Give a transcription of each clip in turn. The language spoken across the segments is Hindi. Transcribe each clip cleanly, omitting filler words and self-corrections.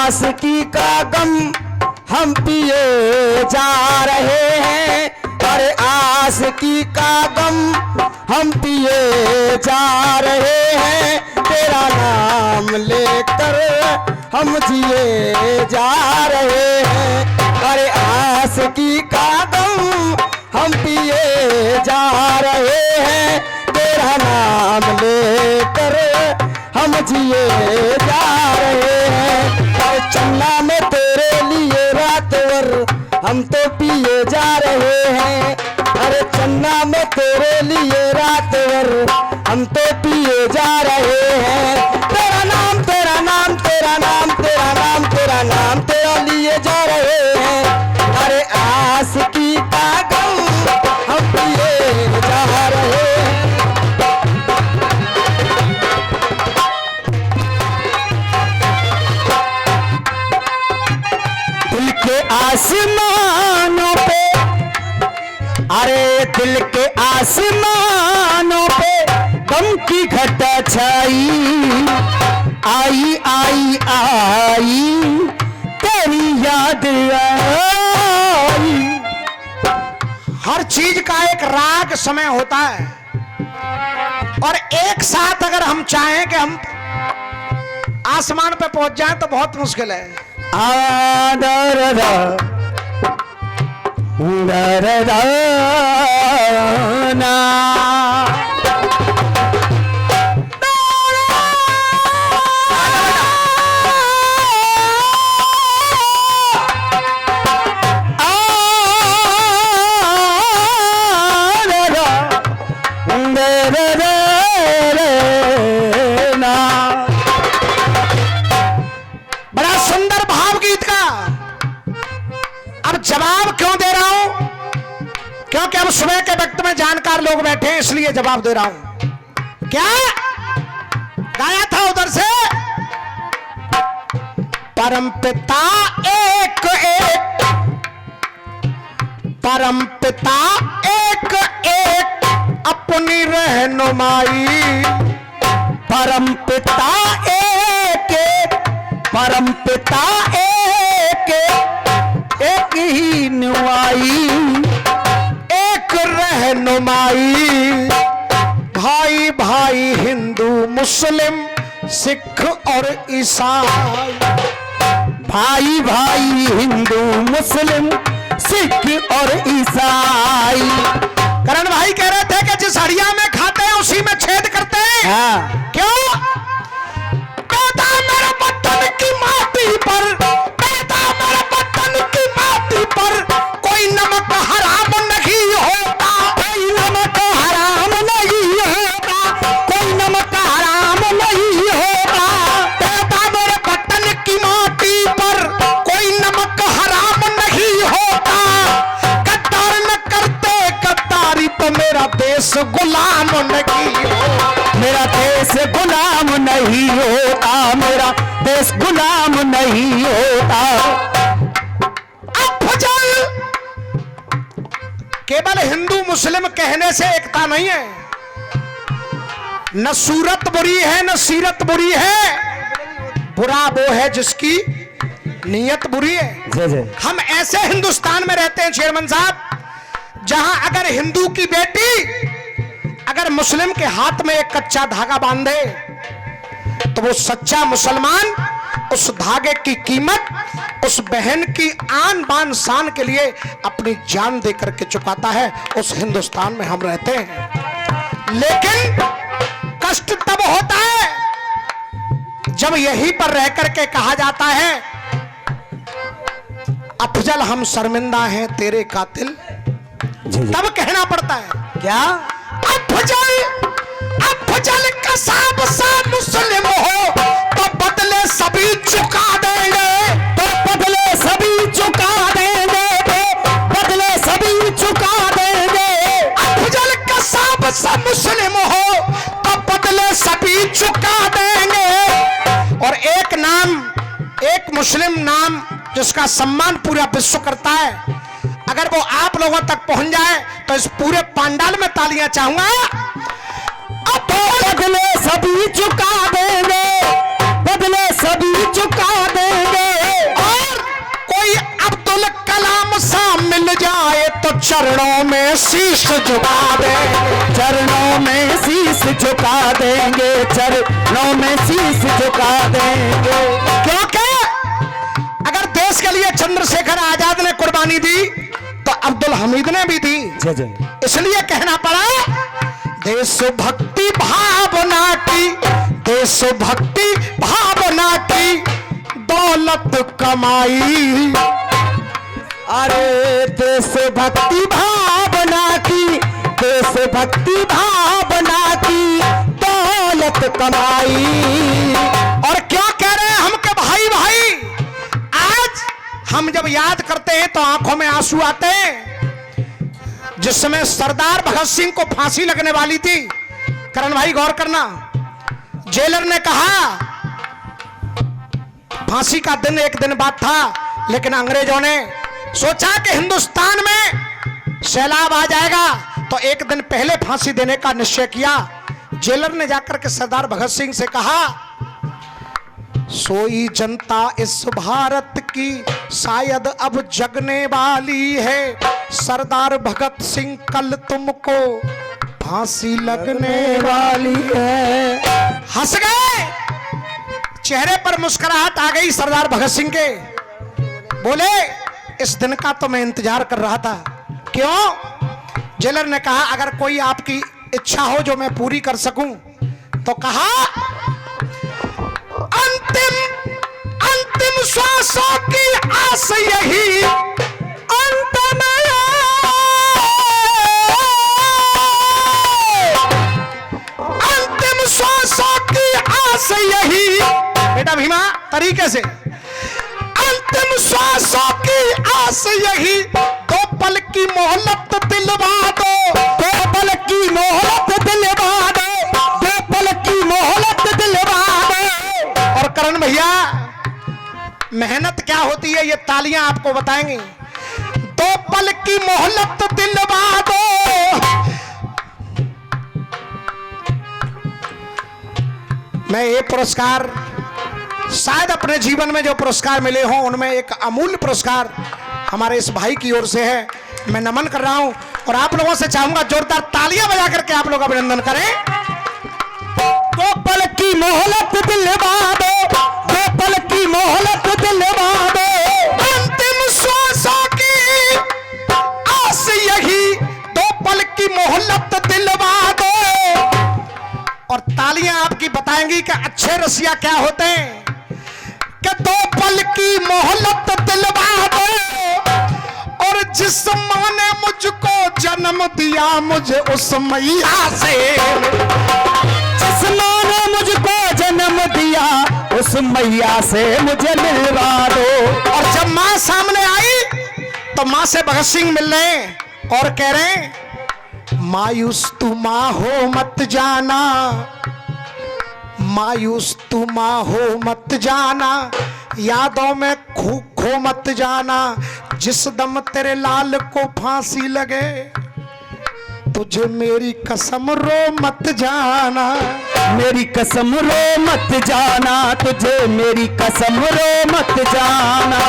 आशिकी का गम हम पिए जा रहे हैं, अरे आशिकी का गम हम पिए जा रहे हैं, तेरा नाम लेकर हम जिए जा रहे हैं, अरे आशिकी का गम हम पिए जा रहे हैं, तेरा नाम लेकर हम जिए जा रहे हैं, अरे चन्ना में तेरे लिए रात भर हम तो पिए जा रहे हैं, अरे चन्ना में तेरे लिए रात भर हम तो पिए जा रहे हैं, तेरा नाम तेरा नाम तेरा नाम तेरा नाम तेरा नाम तेरा लिए जा रहे हैं, अरे आशिकी का गम हम पिए जा रहे हैं। दिल के आसमानों पे, अरे दिल के आसमानों पे गम की घटा छाई, आई आई आई तेरी याद आई। हर चीज का एक राग समय होता है, और एक साथ अगर हम चाहें कि हम आसमान पे पहुंच जाएं तो बहुत मुश्किल है। बड़ा सुंदर भाव गीत का। अब जवाब क्यों दे रहा हूं? क्योंकि अब सुबह के वक्त में जानकार लोग बैठे हैं, इसलिए जवाब दे रहा हूं। क्या गाया था उधर से? परम पिता एक एक, परम पिता एक एक अपनी रहनुमाई, परम पिता एक एक, परम पिता एक एक, एक ही नुआई, एक रहनुमाई, भाई भाई हिंदू मुस्लिम सिख और ईसाई, भाई भाई हिंदू मुस्लिम सिख और ईसाई। करण भाई कह रहे थे कि जिस हड़िया में खाते हैं उसी में छेद करते हैं। हाँ। क्यों? पैदा मेरे वतन की माटी पर, पैदा मेरे वतन की माटी पर कोई नमक हराम नहीं होता, कोई नमक हराम नहीं होता, कोई नमक हराम नहीं होता, पैदा मेरे वतन की माटी पर कोई नमक हराम नहीं होता, गद्दार न करते गद्दारी तो मेरा देश गुलाम नहीं होता, मेरा देश गुलाम नहीं होता, मेरा देश गुलाम नहीं होता। अफजल केवल हिंदू मुस्लिम कहने से एकता नहीं है, न सूरत बुरी है न सीरत बुरी है, बुरा वो है जिसकी नीयत बुरी है। जी जी। हम ऐसे हिंदुस्तान में रहते हैं चेयरमैन साहब, जहां अगर हिंदू की बेटी अगर मुस्लिम के हाथ में एक कच्चा धागा बांधे तो वो सच्चा मुसलमान उस धागे की कीमत उस बहन की आन बान शान के लिए अपनी जान दे करके चुकाता है। उस हिंदुस्तान में हम रहते हैं। लेकिन कष्ट तब होता है जब यहीं पर रह करके कहा जाता है अफजल हम शर्मिंदा हैं तेरे कातिल, तब कहना पड़ता है क्या? अफजल अफजल कसाब सा मुस्लिम हो तो बदले सभी चुका देंगे, तो बदले सभी चुका देंगे, तो बदले सभी चुका देंगे। अफजल कसाब सा मुस्लिम हो तो बदले सभी चुका देंगे। और एक नाम, एक मुस्लिम नाम जिसका सम्मान पूरा विश्व करता है, अगर वो आप लोगों तक पहुंच जाए तो इस पूरे पंडाल में तालियां चाहूंगा। तो बदले सभी चुका देंगे, बदले सभी चुका देंगे, चरणों में शीश झुका देंगे, चरणों में शीश झुका देंगे, चरणों में शीश झुका देंगे। क्योंकि अगर देश के लिए चंद्रशेखर आजाद ने कुर्बानी दी तो अब्दुल हमीद ने भी दी। जय जय। इसलिए कहना पड़ा देशभक्ति भावना की, देशभक्ति भावना की दौलत कमाई। अरे देशभक्ति भावना की, देशभक्ति भावना की दौलत कमाई। और क्या कह रहे हैं हम के भाई भाई, आज हम जब याद करते हैं तो आंखों में आंसू आते हैं। जिस समय सरदार भगत सिंह को फांसी लगने वाली थी, करण भाई गौर करना, जेलर ने कहा, फांसी का दिन एक दिन बाद था, लेकिन अंग्रेजों ने सोचा कि हिंदुस्तान में सैलाब आ जाएगा तो एक दिन पहले फांसी देने का निश्चय किया। जेलर ने जाकर के सरदार भगत सिंह से कहा, सोई जनता इस भारत की शायद अब जगने वाली है, सरदार भगत सिंह कल तुमको फांसी लगने वाली है। हंस गए, चेहरे पर मुस्कुराहट आ गई सरदार भगत सिंह के। बोले इस दिन का तो मैं इंतजार कर रहा था। क्यों? जेलर ने कहा अगर कोई आपकी इच्छा हो जो मैं पूरी कर सकूं, तो कहा अंतिम श्वासों की आस यही, अंतिम श्वासों की आस यही। बेटा भीमा तरीके से, अंतिम श्वासों की आस यही, दो पल की मोहलत दिलवा दो, दो पल की मोहलत दिलवा दो, दो पल की मोहलत दिलवा दो। और करण भैया मेहनत क्या होती है ये तालियां आपको बताएंगे। दो पल की मोहलत दिलवा दो। मैं ये पुरस्कार शायद अपने जीवन में जो पुरस्कार मिले हों उनमें एक अमूल्य पुरस्कार हमारे इस भाई की ओर से है। मैं नमन कर रहा हूं और आप लोगों से चाहूंगा जोरदार तालियां बजा करके आप लोग अभिनंदन करें। दो पल की मोहलत दिलवा दो, दो पल की मोहलत दिलवा दो, अंतिम श्वासों की आस यही, दो पल की मोहलत दिलवा दो। और तालियां आपकी बताएंगी कि अच्छे रसिया क्या होते हैं, कि दो पल की मोहलत दिलवा दो। और जिस माँ ने मुझको जन्म दिया मुझे उस मैया से, जिस माँ ने मुझको जन्म दिया उस मैया से मुझे मिलवा दो। और जब माँ सामने आई तो माँ से भगत सिंह मिल रहे हैं और कह रहे हैं मायूस तू माँ हो मत जाना, मायूस तू माँ हो मत जाना, यादों में खो मत जाना, जिस दम तेरे लाल को फांसी लगे तुझे मेरी कसम रो मत जाना, मेरी कसम रो मत जाना, तुझे मेरी कसम रो मत जाना।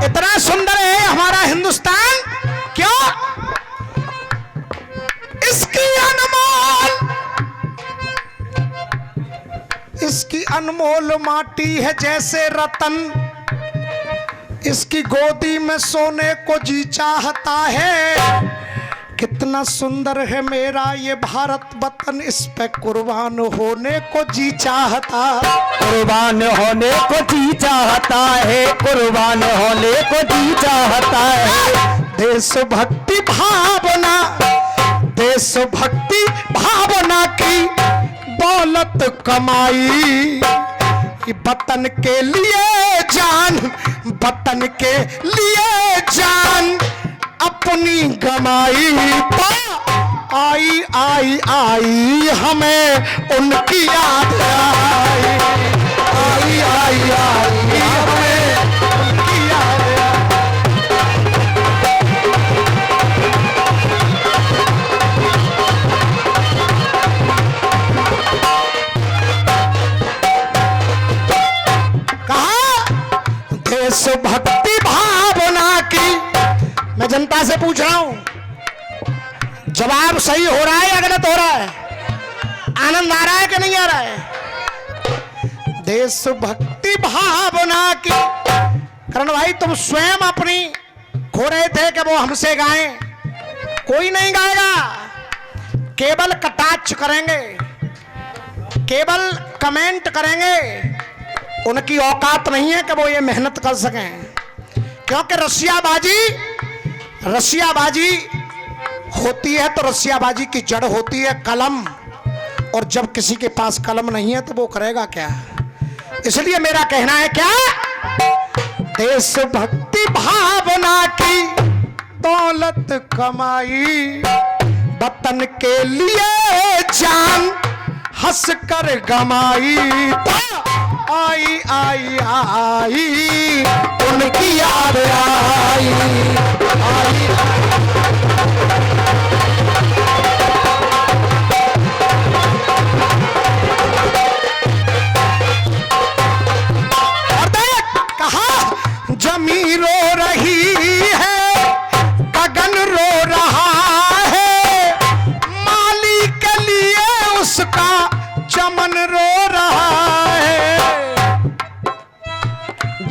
इतना सुंदर है हमारा हिंदुस्तान, क्यों? इसकी अनमोल माटी है जैसे रतन, इसकी गोदी में सोने को जी चाहता है। कितना सुंदर है मेरा ये भारत वतन, इस पे कुर्बान होने को जी चाहता, कुर्बान होने को जी चाहता है, कुर्बान होने को जी चाहता है। देशभक्ति भावना, देशभक्ति भावना की दौलत कमाई, वतन के लिए जान, वतन के लिए जान अपनी गमाई। तो आई आई आई हमें उनकी याद आई, आई आई आई हमें उनकी याद आई। देशभक्ति भावना की, मैं जनता से पूछ रहा हूं, जवाब सही हो रहा है या गलत हो रहा है? आनंद आ रहा है कि नहीं आ रहा है? देशभक्ति भावना की करण भाई तुम स्वयं अपनी खो रहे थे कि वो हमसे गाएं। कोई नहीं गाएगा, केवल कटाक्ष करेंगे, केवल कमेंट करेंगे। उनकी औकात नहीं है कि वो ये मेहनत कर सकें, क्योंकि रसियाबाजी होती है तो रसियाबाजी की जड़ होती है कलम, और जब किसी के पास कलम नहीं है तो वो करेगा क्या? इसलिए मेरा कहना है क्या, देशभक्ति भावना की दौलत कमाई, वतन के लिए जान हंस कर गमाई, तो आई आई आई उनकी याद आई, आई और देख कहा जमी रो रही है, गगन रो रहा है, माली के लिए उसका चमन रो रहा है।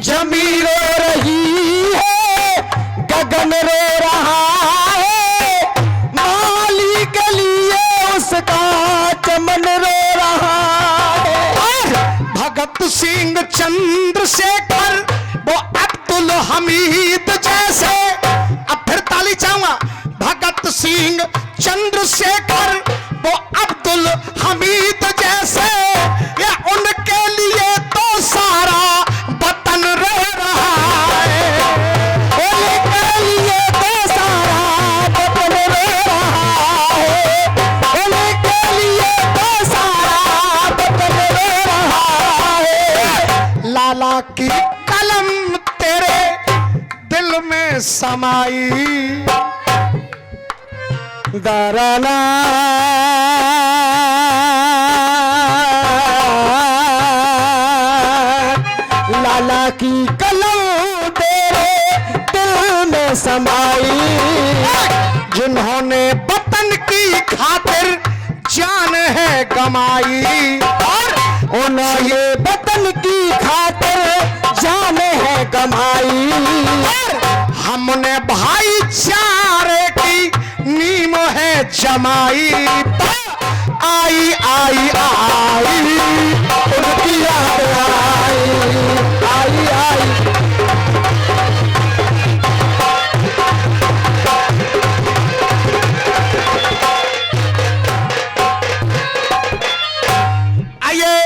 जमी रो रही है, गगन रो रहा है, माली के लिए उसका चमन रो रहा है। भगत सिंह चंद्रशेखर वो अब्दुल हमीद जैसे, अब फिर ताली चाहूंगा, भगत सिंह चंद्रशेखर वो अब्दुल हमीद जैसे, ये उनके लिए तो सारा वतन रो रहा है, उनके लिए तो सारा वतन रो रहा है, उनके लिए तो सारा वतन रो रहा है। लाला की कलम तेरे दिल में समाई, दरना लाला की कलम तेरे दिल में समाई, जिन्होंने वतन की खातिर जान है गमाई, और उन्होंने वतन की खातिर जान है गमाई, हमने भाईचारे की नीम है जमाई, आई आई आई उनकी याद आई आई। आइए,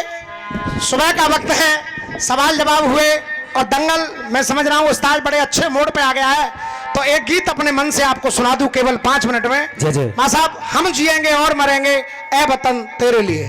सुबह का वक्त है, सवाल जवाब हुए और दंगल मैं समझ रहा हूँ उस्ताद बड़े अच्छे मोड पे आ गया है, तो एक गीत अपने मन से आपको सुना दूं केवल 5 मिनट में। जी जी। मां साहब, हम जिएंगे और मरेंगे ए वतन तेरे लिए।